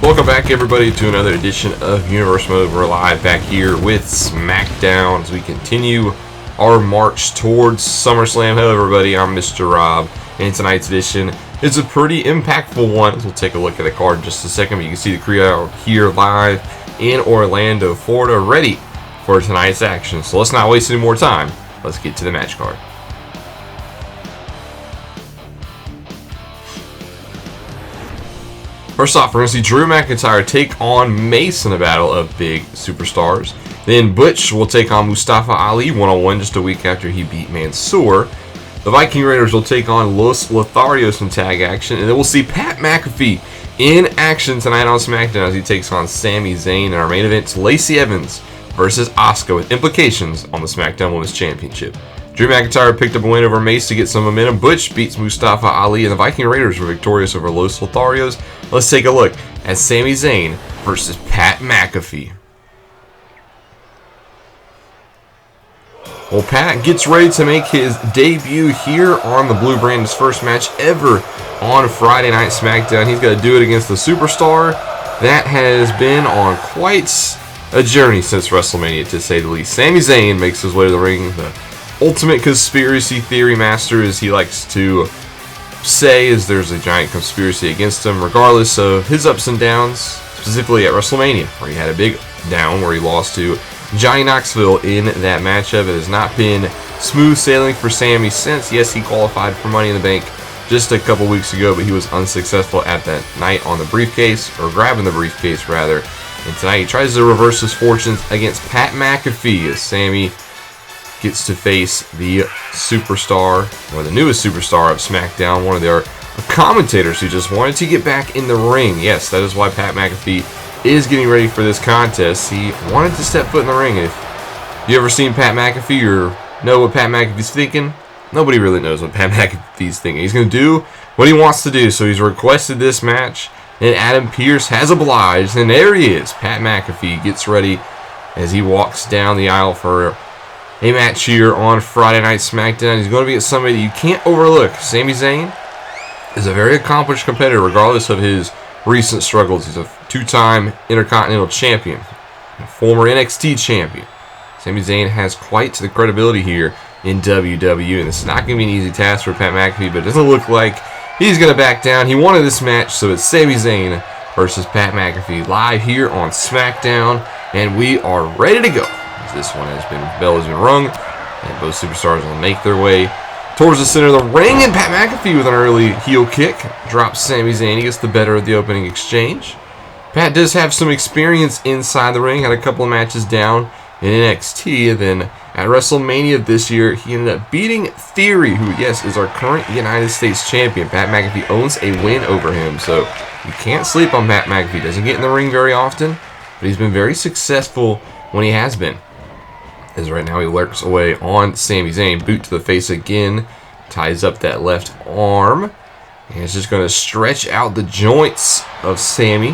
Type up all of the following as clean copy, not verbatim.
Welcome back, everybody, to another edition of Universe Mode. We're live back here with SmackDown as we continue our march towards SummerSlam. Hello, everybody. I'm Mr. Rob, and tonight's edition is a pretty impactful one. We'll take a look at the card in just a second, but you can see the crew here live in Orlando, Florida, ready for tonight's action. So let's not waste any more time. Let's get to the match card. First off, we're going to see Drew McIntyre take on Mace in a battle of big superstars. Then Butch will take on Mustafa Ali one-on-one just a week after he beat Mansoor. The Viking Raiders will take on Los Lotharios in tag action. And then we'll see Pat McAfee in action tonight on SmackDown as he takes on Sami Zayn. In our main event, Lacey Evans versus Asuka with implications on the SmackDown Women's Championship. Drew McIntyre picked up a win over Mace to get some momentum. Butch beats Mustafa Ali, and the Viking Raiders were victorious over Los Lotharios. Let's take a look at Sami Zayn versus Pat McAfee. Well, Pat gets ready to make his debut here on the Blue Brand, his first match ever on Friday Night SmackDown. He's got to do it against the superstar that has been on quite a journey since WrestleMania, to say the least. Sami Zayn makes his way to the ring. The ultimate conspiracy theory master, as he likes to say, is there's a giant conspiracy against him, regardless of his ups and downs, specifically at WrestleMania, where he had a big down where he lost to Johnny Knoxville in that matchup. It has not been smooth sailing for Sami since. Yes, he qualified for Money in the Bank just a couple weeks ago, but he was unsuccessful at that night on the briefcase, or grabbing the briefcase rather. And tonight he tries to reverse his fortunes against Pat McAfee as Sami gets to face the superstar, or the newest superstar of SmackDown, one of their commentators who just wanted to get back in the ring. Yes, that is why Pat McAfee is getting ready for this contest. He wanted to step foot in the ring. If you ever seen Pat McAfee or know what Pat McAfee's thinking, nobody really knows what Pat McAfee's thinking. He's going to do what he wants to do, so he's requested this match, and Adam Pearce has obliged, and there he is. Pat McAfee gets ready as he walks down the aisle for a match here on Friday Night SmackDown. He's going to be at somebody that you can't overlook. Sami Zayn is a very accomplished competitor, regardless of his recent struggles. He's a two-time Intercontinental Champion, a former NXT Champion. Sami Zayn has quite the credibility here in WWE, and it's not going to be an easy task for Pat McAfee, but it doesn't look like he's going to back down. He wanted this match, so it's Sami Zayn versus Pat McAfee live here on SmackDown, and we are ready to go. This one bell has been rung, and both superstars will make their way towards the center of the ring, and Pat McAfee with an early heel kick drops Sami Zayn. He gets the better of the opening exchange. Pat does have some experience inside the ring, had a couple of matches down in NXT, and then at WrestleMania this year, he ended up beating Theory, who, yes, is our current United States Champion. Pat McAfee owns a win over him, so you can't sleep on Pat McAfee. Doesn't get in the ring very often, but he's been very successful when he has been. As right now he lurks away on Sami Zayn. Boot to the face again. Ties up that left arm. And it's just going to stretch out the joints of Sami.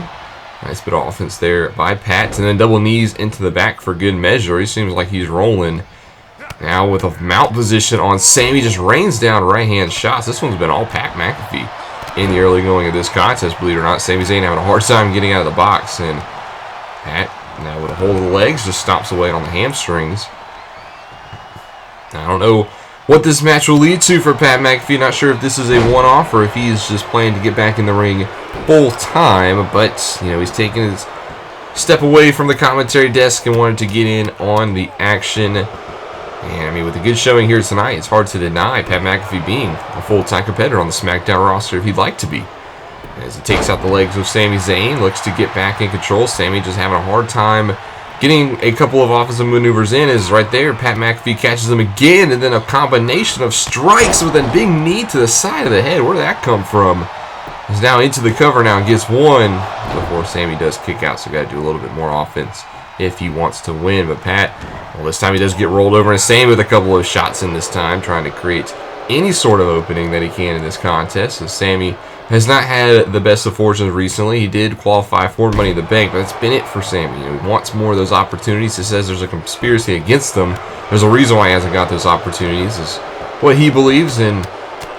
Nice bit of offense there by Pat. And then double knees into the back for good measure. He seems like he's rolling. Now with a mount position on Sami. Just rains down right hand shots. This one's been all Pat McAfee in the early going of this contest, believe it or not. Sami Zayn having a hard time getting out of the box. And Pat, now with a hold of the legs, just stomps away on the hamstrings. I don't know what this match will lead to for Pat McAfee. Not sure if this is a one-off or if he's just planning to get back in the ring full time. But, you know, he's taking his step away from the commentary desk and wanted to get in on the action. And, I mean, with a good showing here tonight, it's hard to deny Pat McAfee being a full-time competitor on the SmackDown roster if he'd like to be. As he takes out the legs of Sami Zayn, looks to get back in control. Sami just having a hard time getting a couple of offensive maneuvers in. Is right there. Pat McAfee catches him again, and then a combination of strikes with a big knee to the side of the head. Where did that come from? He's now into the cover now and gets one before Sami does kick out, so got to do a little bit more offense if he wants to win. But Pat, well, this time he does get rolled over, and Sami with a couple of shots in this time, trying to create any sort of opening that he can in this contest. So Sami has not had the best of fortunes recently. He did qualify for Money in the Bank, but that's been it for Sami. You know, he wants more of those opportunities. He says there's a conspiracy against them. There's a reason why he hasn't got those opportunities, is what he believes, and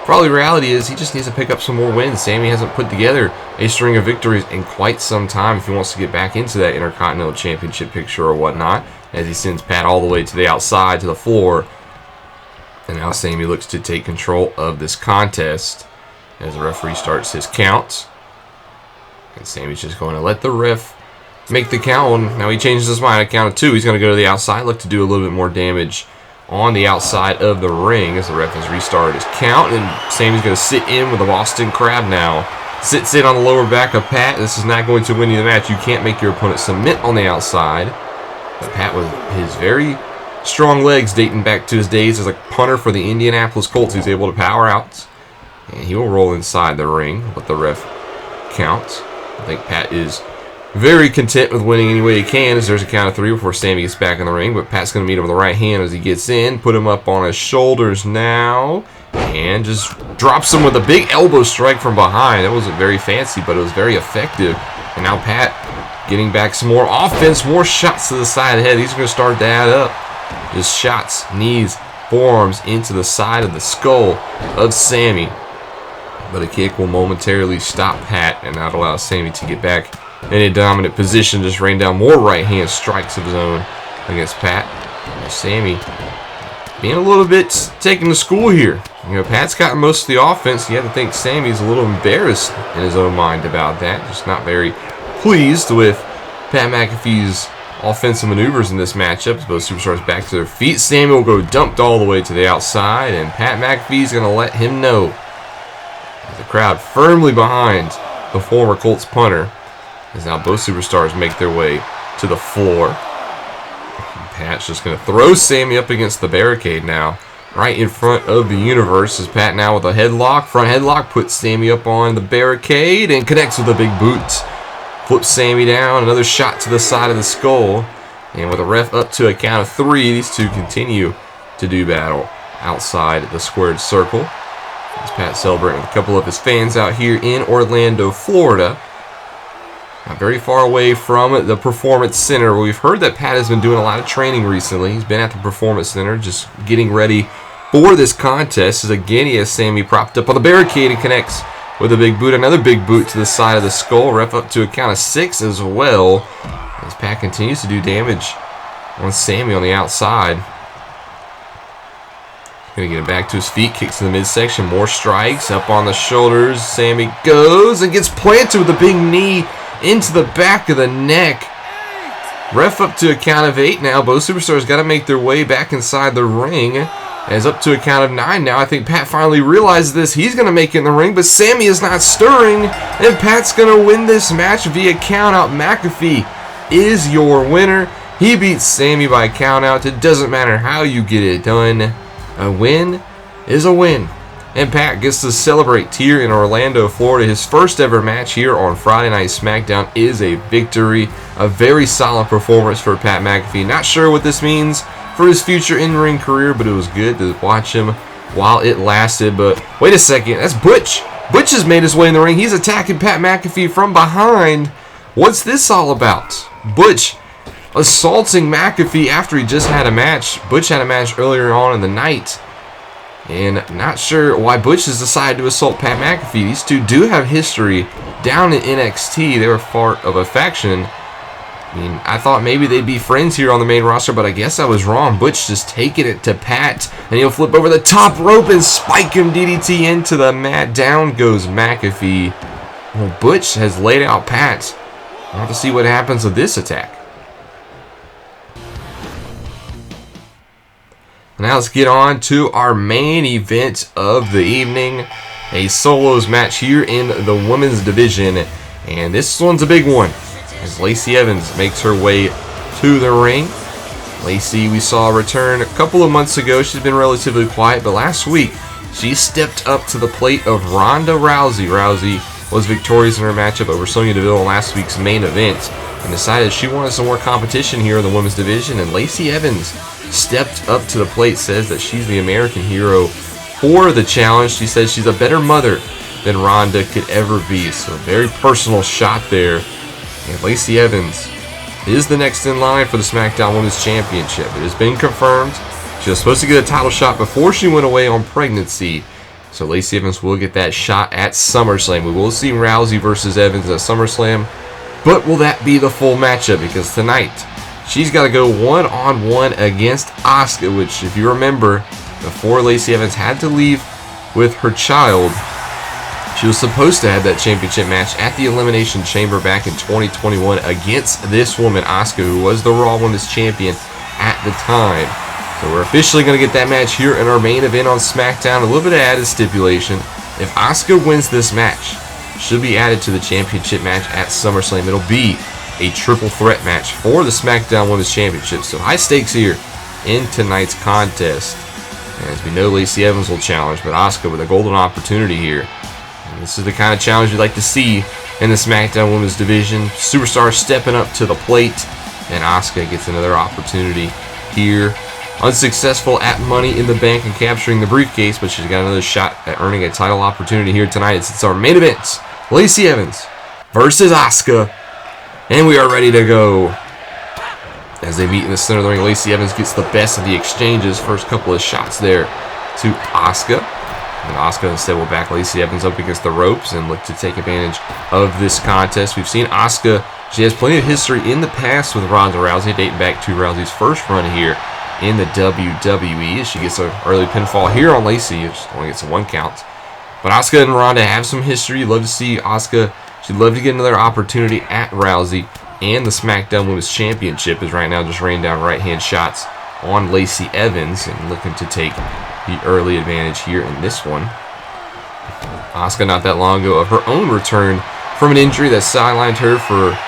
probably reality is he just needs to pick up some more wins. Sami hasn't put together a string of victories in quite some time if he wants to get back into that Intercontinental Championship picture or whatnot, as he sends Pat all the way to the outside, to the floor. And now Sami looks to take control of this contest as the referee starts his count. And Sami's just going to let the ref make the count. Now he changes his mind at count of 2. He's going to go to the outside, look to do a little bit more damage on the outside of the ring as the ref has restarted his count. And Sami's going to sit in with a Boston Crab now. Sits in on the lower back of Pat. This is not going to win you the match. You can't make your opponent submit on the outside. But Pat, with his very strong legs dating back to his days as a punter for the Indianapolis Colts, he's able to power out. And he will roll inside the ring, let the ref count. I think Pat is very content with winning any way he can, as there's a count of 3 before Sami gets back in the ring. But Pat's going to meet him with the right hand as he gets in. Put him up on his shoulders now. And just drops him with a big elbow strike from behind. That wasn't very fancy, but it was very effective. And now Pat getting back some more offense, more shots to the side of the head. These are going to start to add up. Just shots, knees, forearms into the side of the skull of Sami. But a kick will momentarily stop Pat and not allow Sami to get back in a dominant position. Just rain down more right hand strikes of his own against Pat. Sami being a little bit taken to school here. You know, Pat's gotten most of the offense. You have to think Sami's a little embarrassed in his own mind about that. Just not very pleased with Pat McAfee's offensive maneuvers in this matchup. As both superstars back to their feet. Sami will go dumped all the way to the outside, and Pat McAfee's going to let him know. As the crowd firmly behind the former Colts punter, as now both superstars make their way to the floor. And Pat's just going to throw Sami up against the barricade now, right in front of the Universe, as Pat now with a headlock, front headlock, puts Sami up on the barricade and connects with a big boot. Flips Sami down, another shot to the side of the skull. And with a ref up to a count of 3, these two continue to do battle outside the squared circle. As Pat celebrating with a couple of his fans out here in Orlando, Florida. Not very far away from the Performance Center. We've heard that Pat has been doing a lot of training recently. He's been at the Performance Center just getting ready for this contest. As again, he has Sami propped up on the barricade and connects with a big boot. Another big boot to the side of the skull. Ref up to a count of 6 as well. As Pat continues to do damage on Sami on the outside. Going to get him back to his feet. Kicks to the midsection. More strikes. Up on the shoulders. Sami goes and gets planted with a big knee into the back of the neck. Ref up to a count of 8 now. Both superstars got to make their way back inside the ring. As up to a count of 9 now. I think Pat finally realizes this. He's going to make it in the ring, but Sami is not stirring. And Pat's going to win this match via countout. McAfee is your winner. He beats Sami by countout. It doesn't matter how you get it done. A win is a win. And Pat gets to celebrate here in Orlando, Florida. His first ever match here on Friday Night SmackDown is a victory. A very solid performance for Pat McAfee. Not sure what this means for his future in-ring career, but it was good to watch him while it lasted. But wait a second, that's Butch. Butch has made his way in the ring. He's attacking Pat McAfee from behind. What's this all about? Butch assaulting McAfee after he just had a match. Butch had a match earlier on in the night. And not sure why Butch has decided to assault Pat McAfee. These two do have history down in NXT. They were part of a faction. I mean, I thought maybe they'd be friends here on the main roster, but I guess I was wrong. Butch just taking it to Pat, and he'll flip over the top rope and spike him DDT into the mat. Down goes McAfee. Well, Butch has laid out Pat. We'll have to see what happens with this attack. Now let's get on to our main event of the evening. A solos match here in the women's division. And this one's a big one, as Lacey Evans makes her way to the ring. Lacey, we saw return a couple of months ago. She's been relatively quiet, but last week she stepped up to the plate of Ronda Rousey. Rousey was victorious in her matchup over Sonya Deville in last week's main event and decided she wanted some more competition here in the women's division. And Lacey Evans stepped up to the plate, says that she's the American hero for the challenge. She says she's a better mother than Ronda could ever be. So a very personal shot there. And Lacey Evans is the next in line for the SmackDown Women's Championship. It has been confirmed. She was supposed to get a title shot before she went away on pregnancy. So Lacey Evans will get that shot at SummerSlam. We will see Rousey versus Evans at SummerSlam. But will that be the full matchup? Because tonight, she's got to go one-on-one against Asuka, which, if you remember, before Lacey Evans had to leave with her child, she was supposed to have that championship match at the Elimination Chamber back in 2021 against this woman, Asuka, who was the Raw Women's Champion at the time. So we're officially going to get that match here in our main event on SmackDown. A little bit of added stipulation. If Asuka wins this match, she'll be added to the championship match at SummerSlam. It'll be a triple threat match for the SmackDown Women's Championship. So high stakes here in tonight's contest. And as we know, Lacey Evans will challenge, but Asuka with a golden opportunity here. And this is the kind of challenge you'd like to see in the SmackDown Women's division. Superstars stepping up to the plate, and Asuka gets another opportunity here. Unsuccessful at Money in the Bank and capturing the briefcase, but she's got another shot at earning a title opportunity here tonight. It's our main event. Lacey Evans versus Asuka. And we are ready to go. As they meet in the center of the ring, Lacey Evans gets the best of the exchanges. First couple of shots there to Asuka. And Asuka instead will back Lacey Evans up against the ropes and look to take advantage of this contest. We've seen Asuka. She has plenty of history in the past with Ronda Rousey, dating back to Rousey's first run here in the WWE. She gets an early pinfall here on Lacey. She only gets a 1 count. But Asuka and Ronda have some history. You'd love to see Asuka. She'd love to get another opportunity at Rousey. And the SmackDown Women's Championship is right now just raining down right-hand shots on Lacey Evans and looking to take the early advantage here in this one. Asuka not that long ago of her own return from an injury that sidelined her for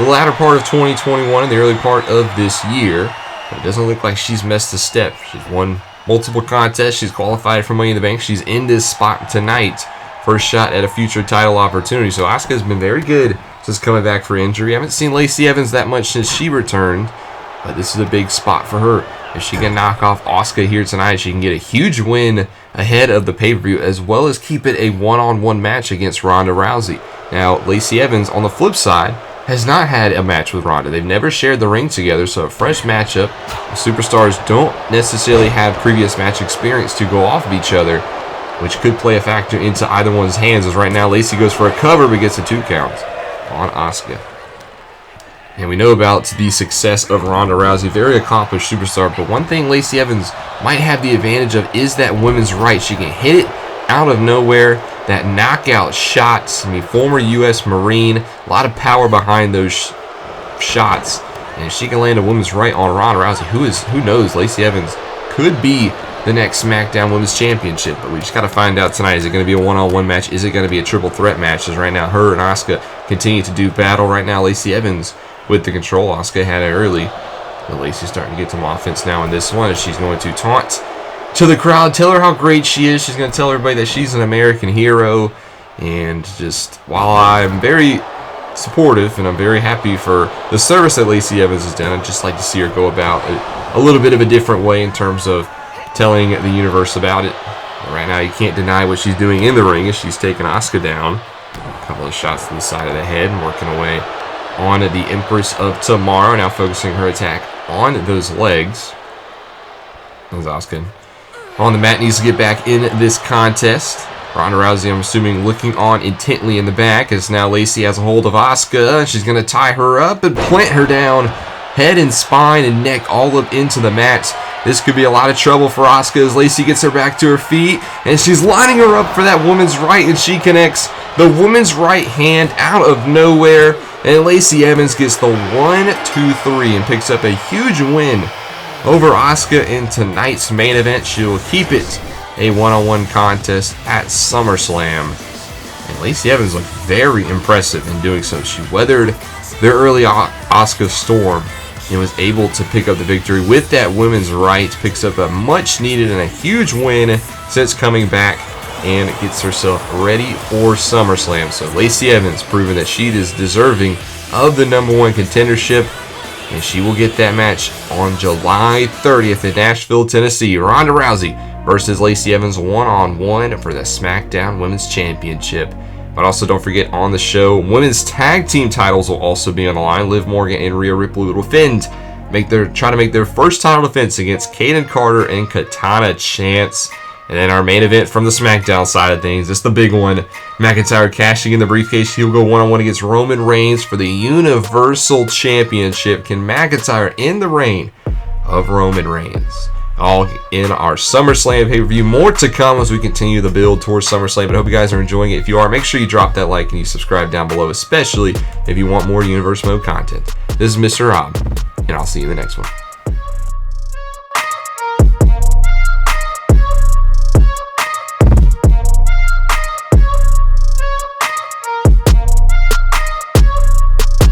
the latter part of 2021 and the early part of this year. But it doesn't look like she's missed a step. She's won multiple contests. She's qualified for Money in the Bank. She's in this spot tonight for a shot at a future title opportunity. So Asuka's been very good since coming back for injury. I haven't seen Lacey Evans that much since she returned, but this is a big spot for her. If she can knock off Asuka here tonight, she can get a huge win ahead of the pay-per-view, as well as keep it a one-on-one match against Ronda Rousey. Now, Lacey Evans, on the flip side, has not had a match with Ronda. They've never shared the ring together, so a fresh matchup. The superstars don't necessarily have previous match experience to go off of each other, which could play a factor into either one's hands, as right now Lacey goes for a cover but gets a 2 count on Asuka. And we know about the success of Ronda Rousey, very accomplished superstar, but one thing Lacey Evans might have the advantage of is that women's right. She can hit it out of nowhere, that knockout shots. I mean, former U.S. Marine, a lot of power behind those shots, and if she can land a women's right on Ronda Rousey, who knows, Lacey Evans could be the next SmackDown Women's Championship. But we just got to find out tonight. Is it going to be a one-on-one match? Is it going to be a triple threat match? As right now, her and Asuka continue to do battle. Right now, Lacey Evans with the control. Asuka had it early, but Lacey's starting to get some offense now in this one, as she's going to taunt to the crowd, tell her how great she is. She's going to tell everybody that she's an American hero. And just, while I'm very supportive and I'm very happy for the service that Lacey Evans has done, I'd just like to see her go about it a little bit of a different way in terms of telling the universe about it. But right now, you can't deny what she's doing in the ring as she's taking Asuka down. A couple of shots to the side of the head and working away on the Empress of Tomorrow. Now focusing her attack on those legs. As Asuka on the mat needs to get back in this contest. Ronda Rousey, I'm assuming, looking on intently in the back, as now Lacey has a hold of Asuka. She's going to tie her up and plant her down, head and spine and neck all up into the mat. This could be a lot of trouble for Asuka as Lacey gets her back to her feet, and she's lining her up for that woman's right, and she connects the woman's right hand out of nowhere, and Lacey Evans gets the 1-2-3 and picks up a huge win over Asuka in tonight's main event. She will keep it a one-on-one contest at SummerSlam. And Lacey Evans looked very impressive in doing so. She weathered the early Asuka storm and was able to pick up the victory with that women's right. Picks up a much-needed and a huge win since coming back, and gets herself ready for SummerSlam. So Lacey Evans proving that she is deserving of the #1 contendership. And she will get that match on July 30th in Nashville, Tennessee. Ronda Rousey versus Lacey Evans one-on-one for the SmackDown Women's Championship. But also don't forget, on the show, women's tag team titles will also be on the line. Liv Morgan and Rhea Ripley will defend, try to make their first title defense against Kaden Carter and Katana Chance. And then our main event from the SmackDown side of things, it's the big one. McIntyre cashing in the briefcase. He'll go one-on-one against Roman Reigns for the Universal Championship. Can McIntyre end the reign of Roman Reigns? All in our SummerSlam pay-per-view. More to come as we continue the build towards SummerSlam. But I hope you guys are enjoying it. If you are, make sure you drop that like and you subscribe down below, especially if you want more Universe Mode content. This is Mr. Rob, and I'll see you in the next one.